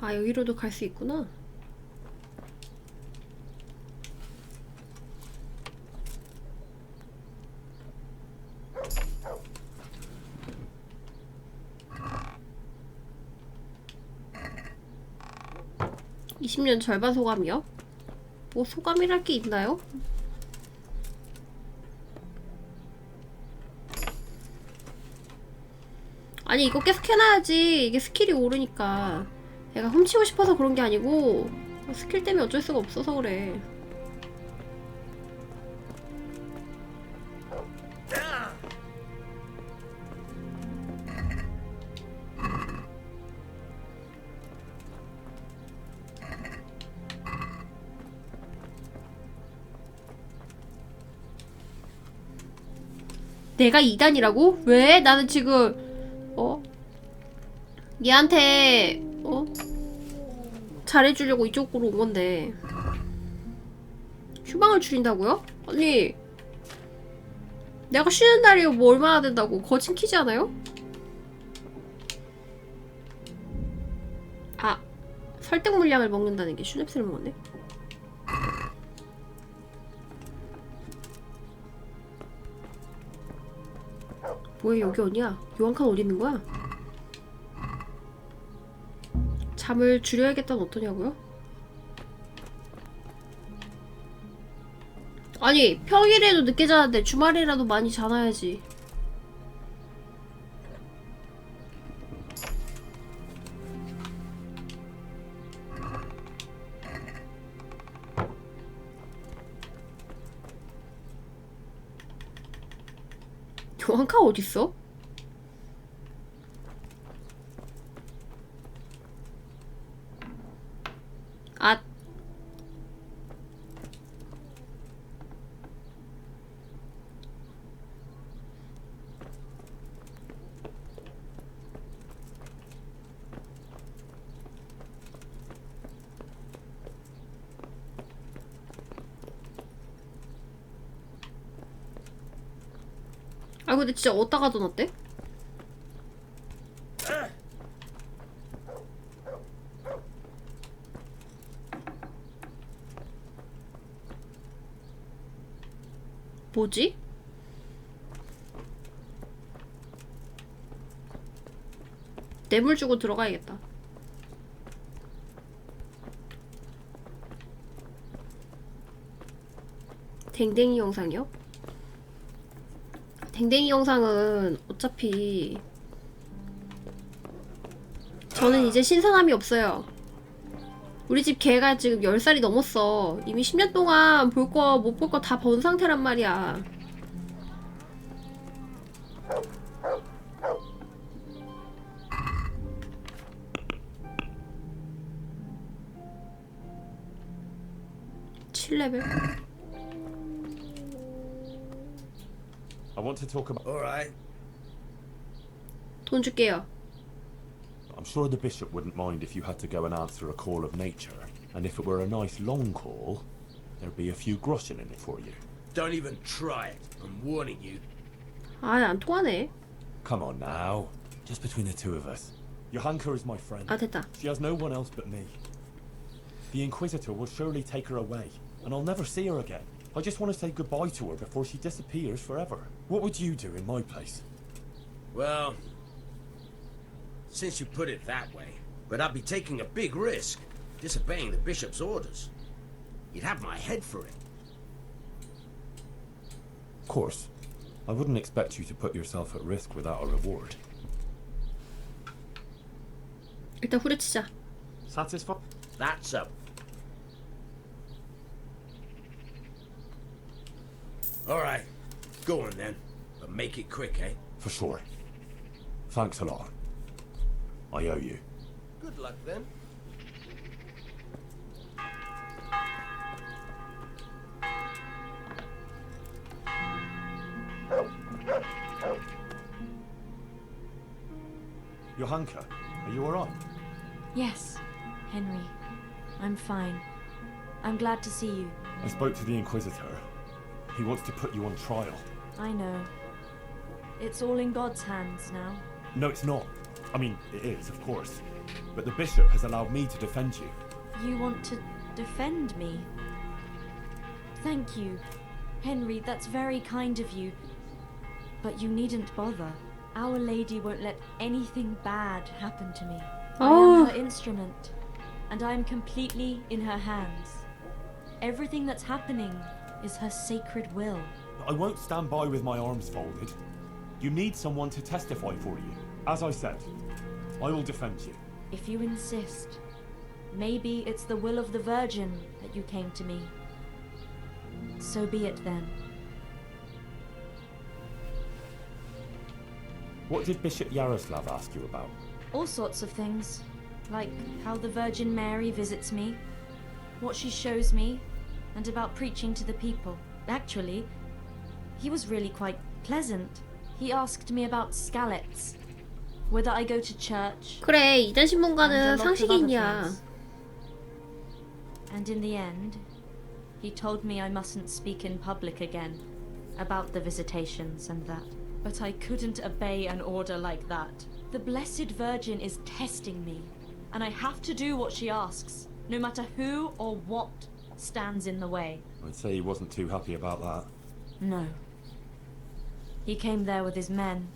아, 여기로도 갈 수 있구나. (20년) 절반 소감이요? 뭐 소감이랄 게 있나요? 아니 이거 계속 해놔야지 이게 스킬이 오르니까. 얘가 훔치고 싶어서 그런 게 아니고 스킬 때문에 어쩔 수가 없어서 그래. 내가 2단이라고? 왜? 나는 지금 얘한테 잘해주려고 이쪽으로 온 건데. 휴방을 줄인다고요? 아니 내가 쉬는 날이 뭐 얼마나 된다고. 거친 키지 않아요? 아, 설득 물량을 먹는다는 게 슈넵스를 먹었네. 뭐야 여기 어디야? 요한칸 어디 있는 거야? 잠을 줄여야겠다는 어떠냐고요? 아니 평일에도 늦게 자는데 주말이라도 많이 자놔야지. 요한칸 어딨어? 아, 아 근데 진짜 어디다 가둬놨대? 뭐지? 뇌물 주고 들어가야겠다. 댕댕이 영상이요? 댕댕이 영상은 어차피 저는 이제 신선함이 없어요. 우리 집 개가 지금 10살이 넘었어. 이미 10년 동안 볼 거 못 볼 거 다 본 상태란 말이야. (7레벨) I want to talk about. All right. 돈 줄게요. I'm sure the bishop wouldn't mind if you had to go and answer a call of nature. And if it were a nice long call, there'd be a few groschen in it for you. Don't even try it. I'm warning you. 아, 안 통하네. Come on now. Just between the two of us. Johanka is my friend. 아, 됐다. She has no one else but me. The Inquisitor will surely take her away, and I'll never see her again. I just want to say goodbye to her before she disappears forever. What would you do in my place? Well, since you put it that way, but I'd be taking a big risk, disobeying the bishop's orders. You'd have my head for it. Of course. I wouldn't expect you to put yourself at risk without a reward. 일단 후려치자. Satisfied? That's up. All right, go on then, but make it quick, eh? For sure. Thanks a lot. I owe you. Good luck then. Johanka, are you alright? Yes, Henry. I'm fine. I'm glad to see you. I spoke to the Inquisitor. He wants to put you on trial. I know. It's all in God's hands now. No, it's not. I mean, it is, of course. but the bishop has allowed me to defend you. You want to defend me? Thank you, Henry, that's very kind of you. But you needn't bother. Our Lady won't let anything bad happen to me. I am her instrument, and I am completely in her hands. Everything that's happening is her sacred will. I won't stand by with my arms folded. You need someone to testify for you. As I said, I will defend you. If you insist, maybe it's the will of the Virgin that you came to me. So be it then. What did Bishop Yaroslav ask you about? All sorts of things, like how the Virgin Mary visits me, what she shows me, and about preaching to the people. Actually, he was really quite pleasant. He asked me about scalets, whether I go to church, 그래, 이단 신문가는 and a lot of other 상식인이야. things. And in the end, he told me I mustn't speak in public again about the visitations and that. But I couldn't obey an order like that. The Blessed Virgin is testing me, and I have to do what she asks, no matter who or what stands in the way. I'd say he wasn't too happy about that. No. He came there with his men,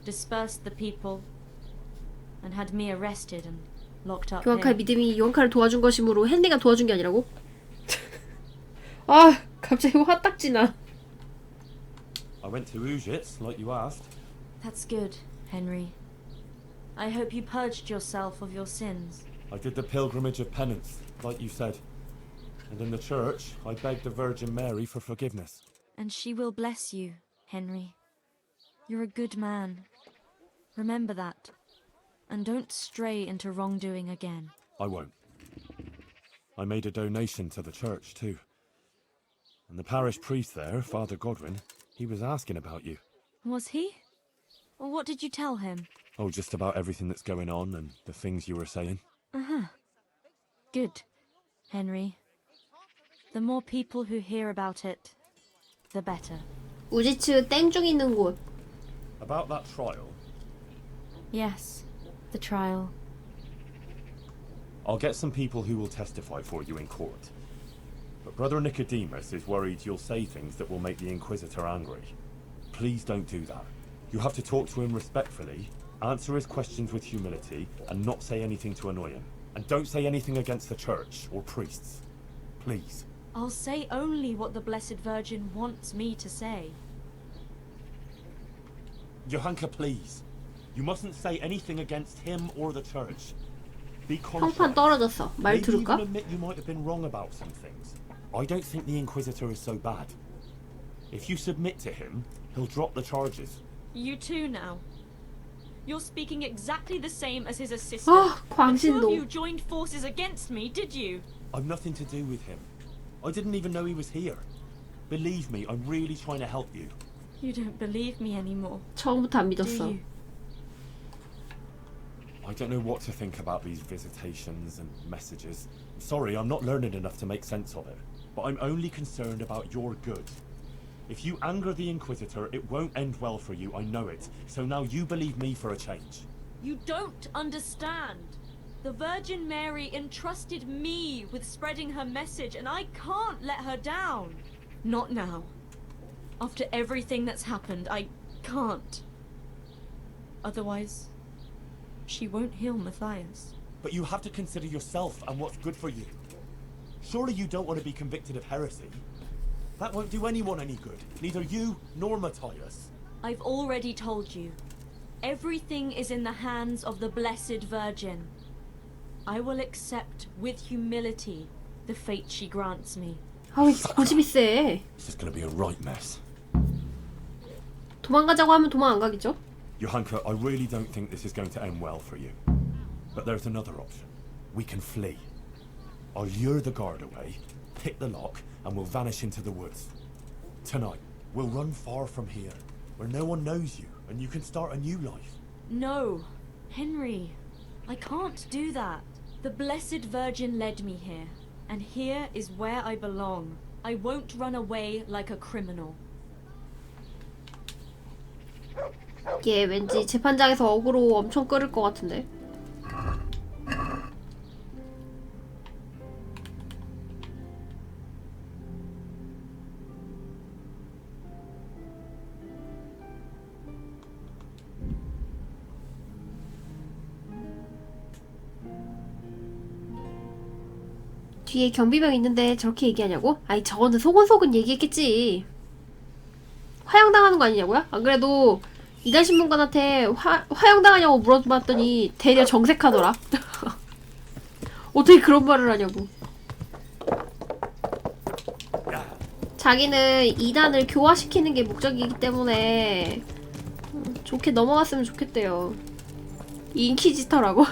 dispersed the people, and had me arrested and locked up 요한카의 here. 믿음이 요한카를 도와준 것이므로 헨리가 도와준 게 아니라고? 아, 갑자기 화딱지나. I went to Ujits, like you asked. That's good, Henry. I hope you purged yourself of your sins. I did the pilgrimage of penance, like you said. And in the church, I begged the Virgin Mary for forgiveness. And she will bless you, Henry. You're a good man. Remember that. And don't stray into wrongdoing again. I won't. I made a donation to the church, too. And the parish priest there, Father Godwin, he was asking about you. Was he? Well, what did you tell him? Oh, just about everything that's going on and the things you were saying. Uh-huh. Good, Henry. The more people who hear about it, the better. 우지츠 땡중 있는 곳. About that trial, Yes, the trial. I'll get some people who will testify for you in court. But Brother Nicodemus is worried you'll say things that will make the Inquisitor angry. Please don't do that. You have to talk to him respectfully, answer his questions with humility, and not say anything to annoy him. And don't say anything against the church or priests. Please. I'll say only what the Blessed Virgin wants me to say. Johanka, please. You mustn't say anything against him or the church. Be 평판 conscious. 떨어졌어. 말 Maybe even 들을까? admit you might have been wrong about some things. I don't think the Inquisitor is so bad. If you submit to him, he'll drop the charges. You too now. You're speaking exactly the same as his assistant. 아, The two of you 광신도. joined forces against me, did you? I've nothing to do with him. I didn't even know he was here. Believe me, I'm really trying to help you. You don't believe me anymore, 처음부터 안 do 믿었어. you? I don't know what to think about these visitations and messages. Sorry, I'm not learned enough to make sense of it. But I'm only concerned about your good. If you anger the Inquisitor, it won't end well for you, I know it. So now you believe me for a change. You don't understand. The Virgin Mary entrusted me with spreading her message, and I can't let her down. Not now. After everything that's happened, I can't. Otherwise, she won't heal Matthias. But you have to consider yourself and what's good for you. Surely you don't want to be convicted of heresy. That won't do anyone any good. Neither you nor Matthias. I've already told you. Everything is in the hands of the Blessed Virgin. I will accept with humility the fate she grants me. 아, 왜 고집이 세? This is going to be a right mess. 도망가자고 하면 도망 안 가겠죠? Johanka, I really don't think this is going to end well for you. But there's another option. We can flee. I'll lure the guard away, pick the lock, and we'll vanish into the woods. Tonight, we'll run far from here, where no one knows you, and you can start a new life. No, Henry. I can't do that. The Blessed Virgin led me here, and here is where I belong. I won't run away like a criminal. 얘 왠지 재판장에서 어그로 엄청 끌을 것 같은데. 뒤에 경비병 있는데 저렇게 얘기하냐고? 아니 저거는 소곤소곤 얘기했겠지. 화형당하는 거 아니냐고요? 안 그래도 이간신문관한테 화형당하냐고 물어봤더니 대려 정색하더라. 어떻게 그런 말을 하냐고. 자기는 이단을 교화시키는 게 목적이기 때문에 좋게 넘어갔으면 좋겠대요. 인퀴지터라고.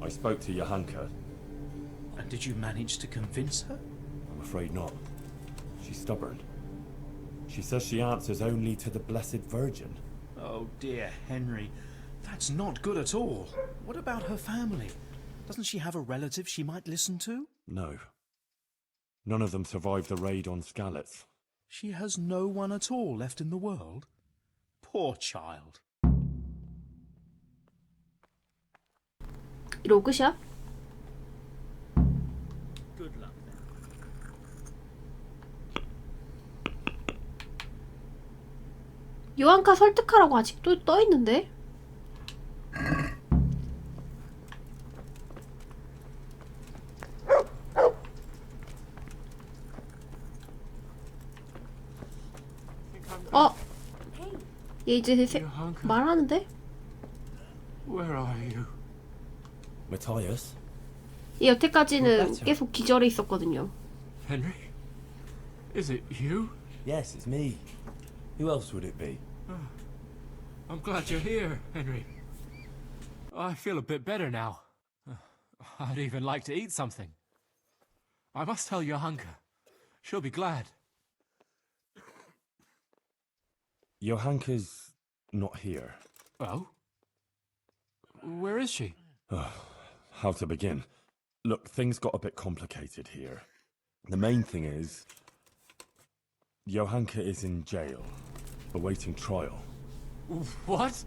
I spoke to Johanka. And did you manage to convince her? I'm afraid not. She's stubborn. She says she answers only to the Blessed Virgin. Oh dear, Henry. That's not good at all. What about her family? Doesn't she have a relative she might listen to? No. None of them survived the raid on Skalitz. She has no one at all left in the world? Poor child. 이러고 끝이야? Good luck then. 요한카 설득하라고 아직도 떠있는데? 얘 이제 말하는데? Where are you? Matthias? 얘 여태까지는 계속 기절해 있었거든요. Henry? Is it you? Yes, it's me. Who else would it be? I'm glad you're here, Henry. I feel a bit better now. I'd even like to eat something. I must tell Johanka. She'll be glad. Johanka's not here. Oh? Where is she? How to begin? Look, things got a bit complicated here. The main thing is, Johanka is in jail, awaiting trial. What?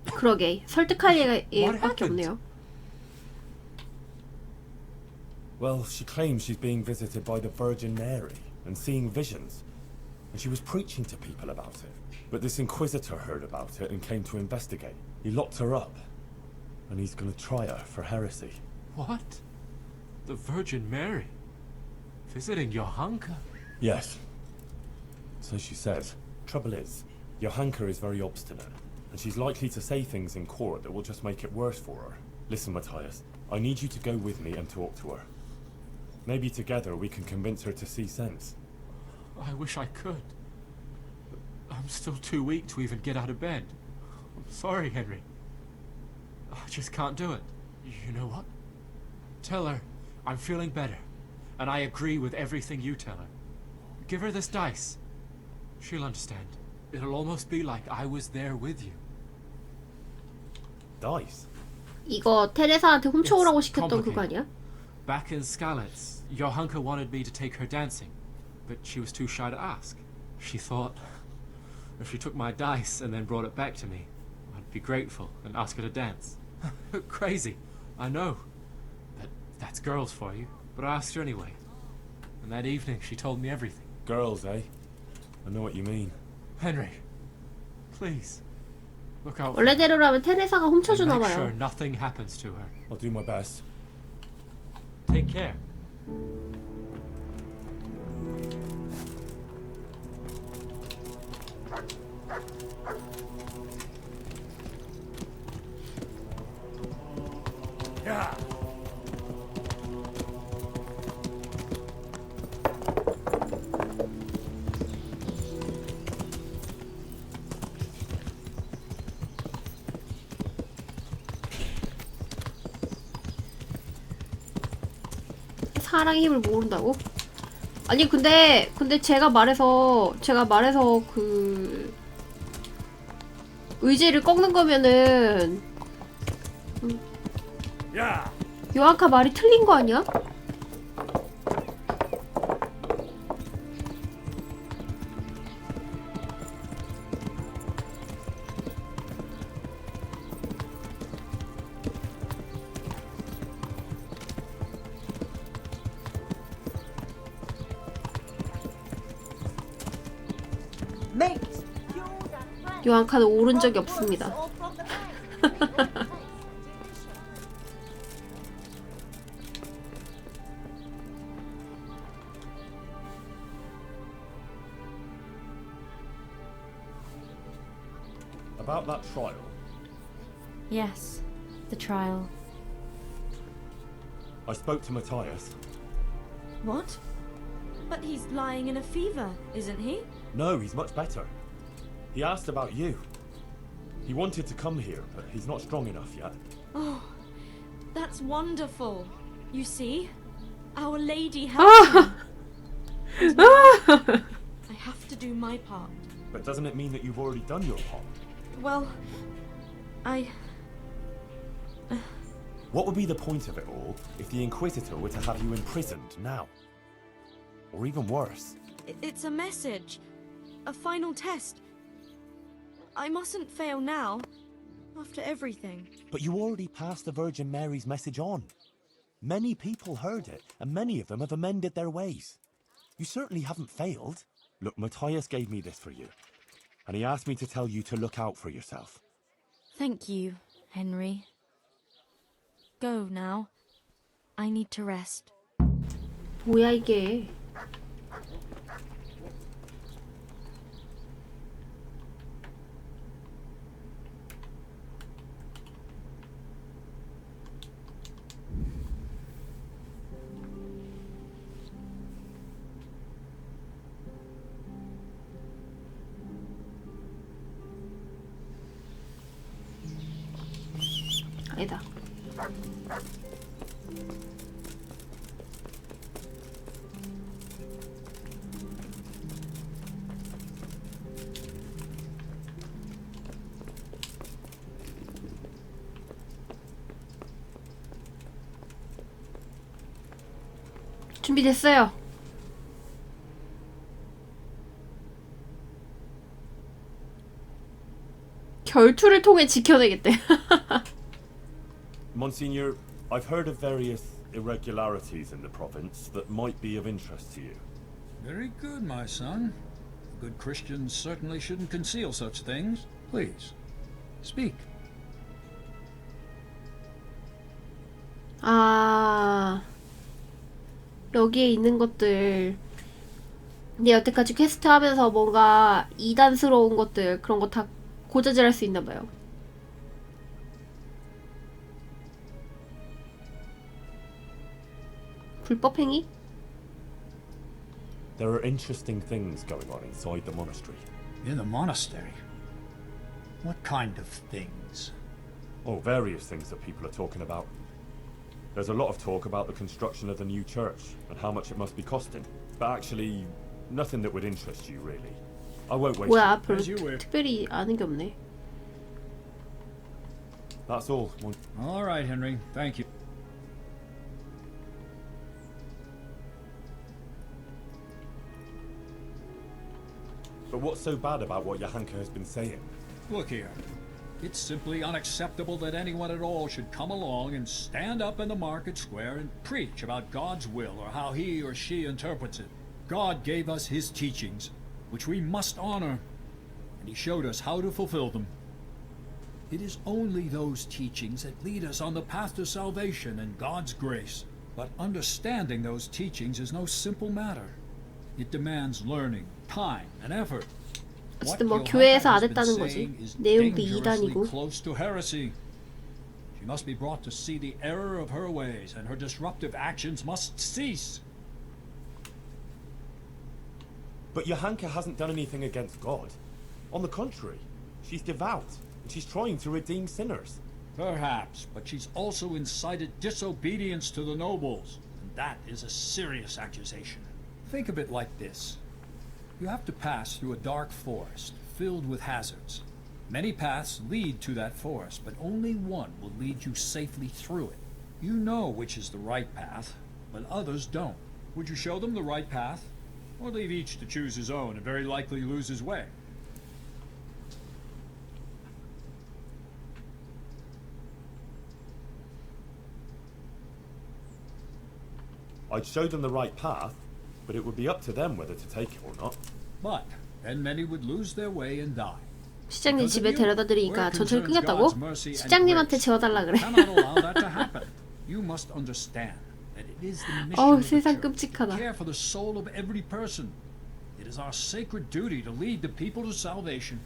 그러게 설득할 얘가 What 얘밖에 happened? 없네요. Well, she claims she's being visited by the Virgin Mary and seeing visions. And she was preaching to people about it. But this inquisitor heard about it and came to investigate. He locked her up. And he's gonna try her for heresy. What? The Virgin Mary? Visiting Johanka? Yes. So she says. Trouble is, Johanka is very obstinate. And she's likely to say things in court that will just make it worse for her. Listen, Matthias, I need you to go with me and talk to her. Maybe together we can convince her to see sense. I wish I could. I'm still too weak to even get out of bed. I'm sorry, Henry. I just can't do it. You know what? Tell her I'm feeling better, and I agree with everything you tell her. Give her this dice. She'll understand. It'll almost be like I was there with you. Dice? 이거 테레사한테 훔쳐오라고 시켰던 그거 아니야? Back in Skalitz, Johanka wanted me to take her dancing, but she was too shy to ask. She thought if she took my dice and then brought it back to me, I'd be grateful and ask her to dance. Crazy, I know. But that's girls for you. But I asked her anyway. And that evening she told me everything. Girls, eh? I know what you mean. Henry, please, look out for her 원래대로라면 테레사가 and 훔쳐주나 make sure 봐요. nothing happens to her. I'll do my best. Take care. 사랑의 힘을 모른다고? 아니 근데 제가 말해서 그 의지를 꺾는 거면은 요한카 말이 틀린 거 아니야? Mate, you're the 요한카는 오른 적이 없습니다. About that trial, Yes, the trial. I spoke to Matthias. What? But he's lying in a fever, isn't he? No, he's much better. He asked about you. He wanted to come here, but he's not strong enough yet. Oh, that's wonderful. You see? Our Lady helps him. And now I have to do my part. But doesn't it mean that you've already done your part? Well, What would be the point of it all if the Inquisitor were to have you imprisoned now? Or even worse. It's a message. A final test. I mustn't fail now. After everything. But you already passed the Virgin Mary's message on. Many people heard it, and many of them have amended their ways. You certainly haven't failed. Look, Matthias gave me this for you. And he asked me to tell you to look out for yourself. Thank you, Henry. Go now. I need to rest. 뭐야 이게. 아니다. 준비됐어요. 결투를 통해 지켜내겠대. Monsignor, I've heard of various irregularities in the province that might be of interest to you. Very good, my son. Good Christians certainly shouldn't conceal such things. Please, speak. 아, 여기에 있는 것들. 근데 여태까지 퀘스트 하면서 뭔가 이단스러운 것들, 그런 거 다 고자질할 수 있나 봐요. 불법 행위? There are interesting things going on inside the monastery. In the monastery? What kind of things? Oh, various things that people are talking about. There's a lot of talk about the construction of the new church and how much it must be costing. But actually, nothing that would interest you, really. I won't waste 뭐야, your 별로 As you wish. 특별히 아는 게 없네. That's all. All right, Henry. Thank you. But what's so bad about what Johanka has been saying? Look here. It's simply unacceptable that anyone at all should come along and stand up in the market square and preach about God's will or how he or she interprets it. God gave us his teachings, which we must honor, and he showed us how to fulfill them. It is only those teachings that lead us on the path to salvation and God's grace. But understanding those teachings is no simple matter. It demands learning, time, and effort. 어쨌든 뭐 교회에서 안 했다는 거지. 내용도 이단이고. Close to heresy. She must be brought to see the error of her ways, and her disruptive actions must cease. But Johanka hasn't done anything against God. On the contrary, she's devout, and she's trying to redeem sinners. Perhaps, but she's also incited disobedience to the nobles, and that is a serious accusation. Think of it like this. You have to pass through a dark forest filled with hazards. Many paths lead to that forest, but only one will lead you safely through it. You know which is the right path, but others don't. Would you show them the right path, or leave each to choose his own and very likely lose his way? I'd show them the right path, but it would be up to them whether to take it or not. But then many would lose their way and die. 시장님 집에 데려다 드리니까 전철 끊겼다고? 시장님한테 재워달라 그래. You must understand that it is the mission 어우, of the 세상 church to 끔찍하다. care for the soul of every person. It is our sacred duty to lead the people to salvation.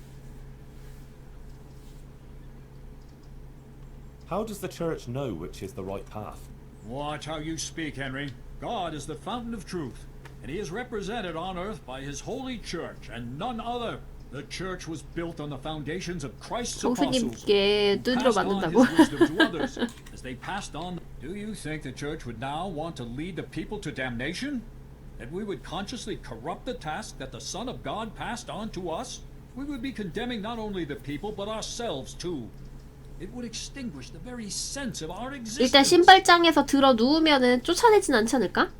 How does the church know which is the right path? Watch how you speak, Henry. God is the fountain of truth, and he is represented on earth by his holy church and none other. The church was built on the foundations of Christ's apostles. 성수님께 두드려 Passed on 맞는다고? his wisdom to others as they passed on. Do you think the church would now want to lead the people to damnation? That we would consciously corrupt the task that the Son of God passed on to us? We would be condemning not only the people but ourselves too. It would extinguish the very sense of our existence. 일단 신발장에서 들어 누우면은 쫓아내진 않지 않을까?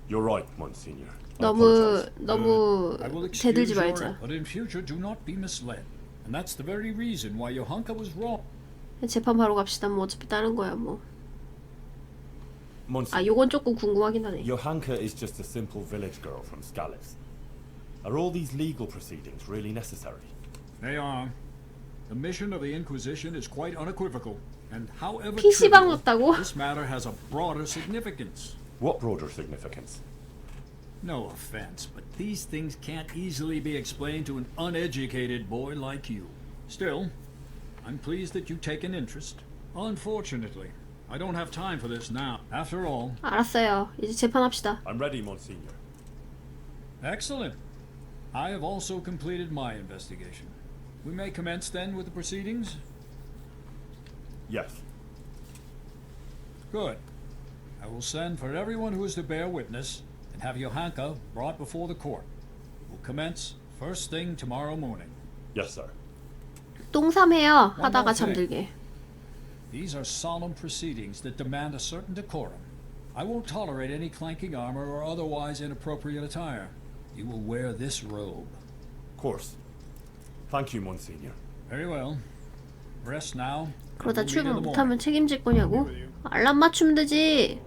You're right, Monsignor. I 너무 apologize. I will 대들지 excuse your 말자. error, but in future do not be misled. And that's the very reason why Johanka was wrong. 재판 바로 갑시다. 뭐 어차피 다른 거야 뭐. 아, Monsignor, 요건 조금 궁금하긴 하네. Johanka is just a simple village girl from Skalitz. Are all these legal proceedings really necessary? They are. The mission of the Inquisition is quite unequivocal, and however PC방 trivial, 넣었다고? this matter has a broader significance. What broader significance? No offense, but these things can't easily be explained to an uneducated boy like you. Still, I'm pleased that you take an interest. Unfortunately, I don't have time for this now. After all, 알았어요. 이제 재판합시다. I'm ready, Monsignor. excellent. I have also completed my investigation. We may commence then with the proceedings? Yes. Good. I will send for everyone who is to bear witness and have Johanka brought before the court. We'll commence first thing tomorrow morning. Yes, sir. 똥삼해요. One 하다가 more thing. 잠들게. These are solemn proceedings that demand a certain decorum. I won't tolerate any clanking armor or otherwise inappropriate attire. You will wear this robe. Of course. Thank you, Monsignor. Very well. Rest now. and 그러다 we'll meet in 출근 the morning. 못하면 책임질 거냐고? 알람 맞추면 되지.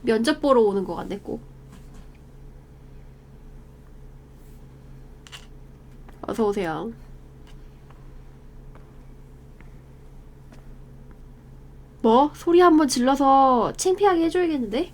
면접 보러 오는 거 같네 꼭. 어서 오세요. 뭐? 소리 한번 질러서 창피하게 해줘야겠는데?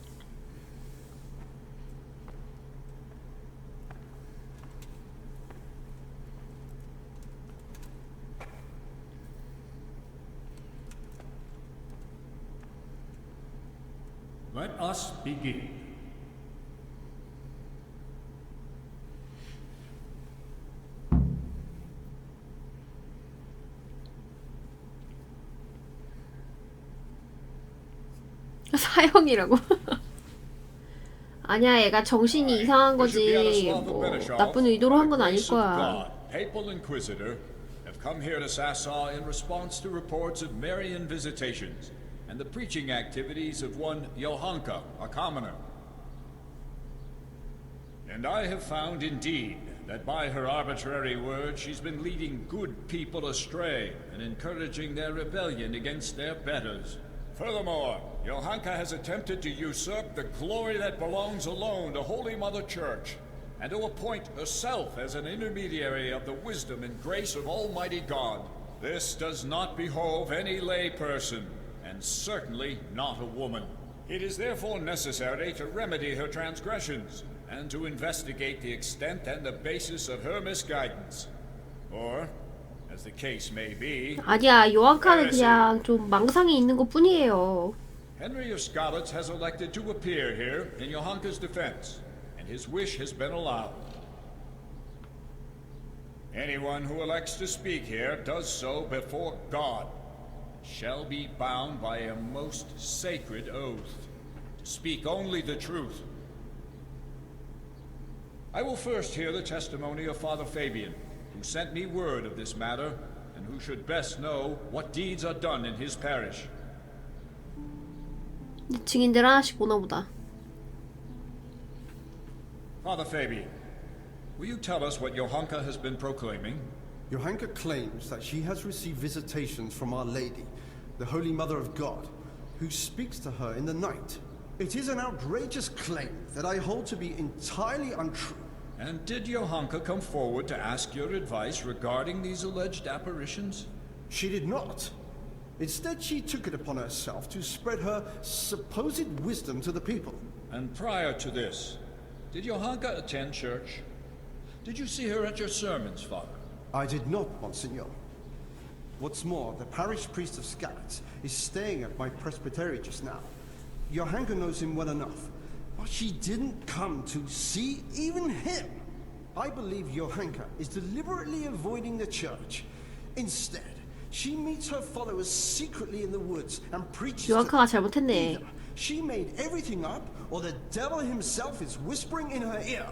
Let us begin. 사형이라고? 아니야, 얘가 정신이 이상한 거지. 뭐 나쁜 의도로 한 건 아닐 거야. Papal Inquisitor, have come here to Sasau in response to reports of Marian visitations and the preaching activities of one Johanka, a commoner. And I have found indeed that by her arbitrary words she's been leading good people astray and encouraging their rebellion against their betters. Furthermore, Johanka has attempted to usurp the glory that belongs alone to Holy Mother Church, and to appoint herself as an intermediary of the wisdom and grace of Almighty God. This does not behove any lay person, and certainly not a woman. It is therefore necessary to remedy her transgressions, and to investigate the extent and the basis of her misguidance. Or, as the case may be, 아니야, 요한카는 그냥 좀 망상이 있는 것 뿐이에요. Henry of Skalitz has elected to appear here in Johanka's defense, and his wish has been allowed. Anyone who elects to speak here does so before God, shall be bound by a most sacred oath, to speak only the truth. I will first hear the testimony of Father Fabian, who sent me word of this matter, and who should best know what deeds are done in his parish. 증인들 하나씩 보나 보다. Father Fabian, will you tell us what Johanka has been proclaiming? Johanka claims that she has received visitations from Our Lady, the Holy Mother of God, who speaks to her in the night. It is an outrageous claim that I hold to be entirely untrue. And did Johanka come forward to ask your advice regarding these alleged apparitions? She did not. Instead, she took it upon herself to spread her supposed wisdom to the people. And prior to this, did Johanka attend church? Did you see her at your sermons, Father? I did not, Monsignor. What's more, the parish priest of Skalitz is staying at my presbytery just now. Johanka knows him well enough, but she didn't come to see even him. I believe Johanka is deliberately avoiding the church. Instead, she meets her followers secretly in the woods and preaches 요한카가 to them. 잘못했네. Either she made everything up, or the devil himself is whispering in her ear.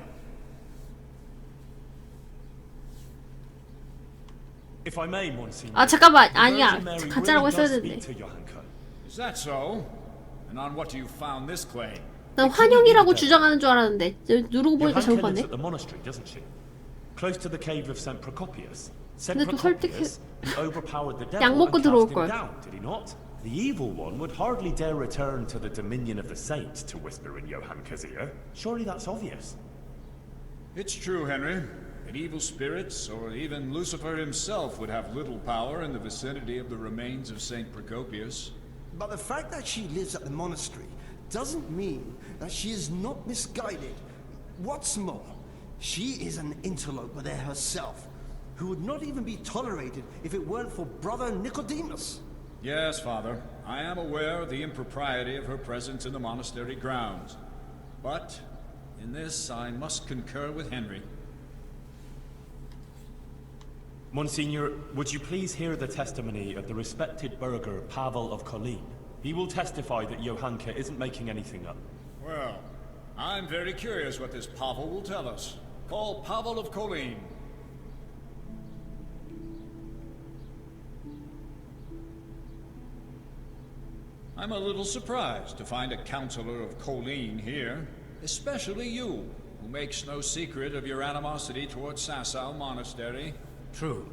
If I may, Monsignor. 아 잠깐만 the 아니야 Virgin Mary 가짜라고 really 했어야 does 되는데. speak to Johanka. Is that so? And on what do you found this claim? 난 환영이라고 주장하는 줄 알았는데 누르고 보니까 잘못 Johanka lives 봤네. at the monastery, doesn't she? Close to the cave of St. Procopius. St. 근데 또 Procopius, he overpowered the devil 약 먹고 and cast 들어올 him 걸. down, did he not? The evil one would hardly dare return to the dominion of the saints to whisper in Johanka's ear. Surely that's obvious. It's true, Henry. That evil spirits, or even Lucifer himself, would have little power in the vicinity of the remains of St. Procopius. But the fact that she lives at the monastery doesn't mean that she is not misguided. What's more, she is an interloper there herself, who would not even be tolerated if it weren't for Brother Nicodemus. Yes, Father. I am aware of the impropriety of her presence in the monastery grounds. But in this, I must concur with Henry. Monsignor, would you please hear the testimony of the respected burgher Pavel of Kolin? He will testify that Johanka isn't making anything up. Well, I'm very curious what this Pavel will tell us. Call Pavel of Kolin. I'm a little surprised to find a counselor of Kolin here, especially you, who makes no secret of your animosity towards Sasaw Monastery. True.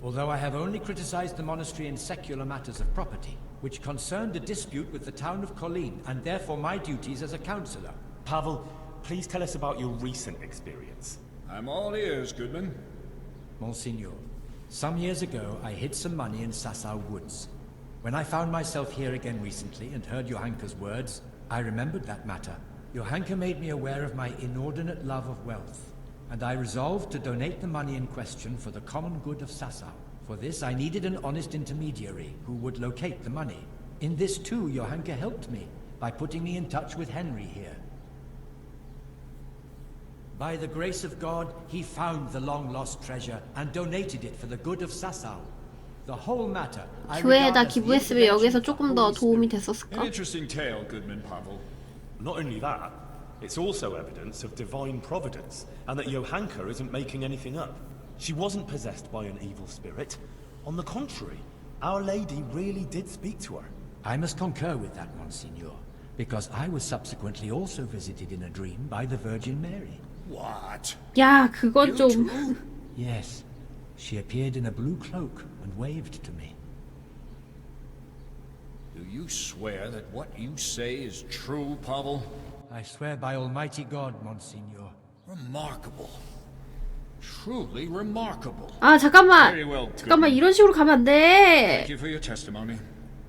Although I have only criticized the monastery in secular matters of property, which concerned a dispute with the town of Colleen, and therefore my duties as a counselor. Pavel, please tell us about your recent experience. I'm all ears, Goodman. Monsignor, some years ago I hid some money in Sasaw Woods. When I found myself here again recently and heard Johanka's words, I remembered that matter. Johanka made me aware of my inordinate love of wealth, and I resolved to donate the money in question for the common good of Sasaw. For this, I needed an honest intermediary who would locate the money. In this too, Johanka helped me by putting me in touch with Henry here. By the grace of God, he found the long-lost treasure and donated it for the good of Sasaw. The whole matter, I regard 교회에다 as the 기부했으면 여기서 intervention 조금 of 더 Holy 도움이 Spirit. An 됐었을까? interesting tale, Goodman Pavel. Not only that, it's also evidence of divine providence, and that Johanka isn't making anything up. She wasn't possessed by an evil spirit. On the contrary, Our Lady really did speak to her. I must concur with that, Monsignor, because I was subsequently also visited in a dream by the Virgin Mary. What? 야 그건 좀 Yes, she appeared in a blue cloak and waved to me. Do you swear that what you say is true, Pavel? I swear by Almighty God, Monsignor. Remarkable. Truly remarkable. 아 잠깐만 Very well, 잠깐만 Goodman. 이런 식으로 가면 안 Thank 돼. you for your testimony.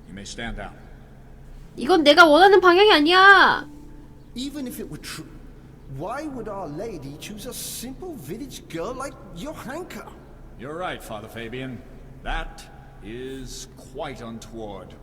You may stand down. 이건 내가 원하는 방향이 아니야. Even if it were true, why would Our Lady choose a simple village girl like Johanka? You're right, Father Fabian. That is quite untoward.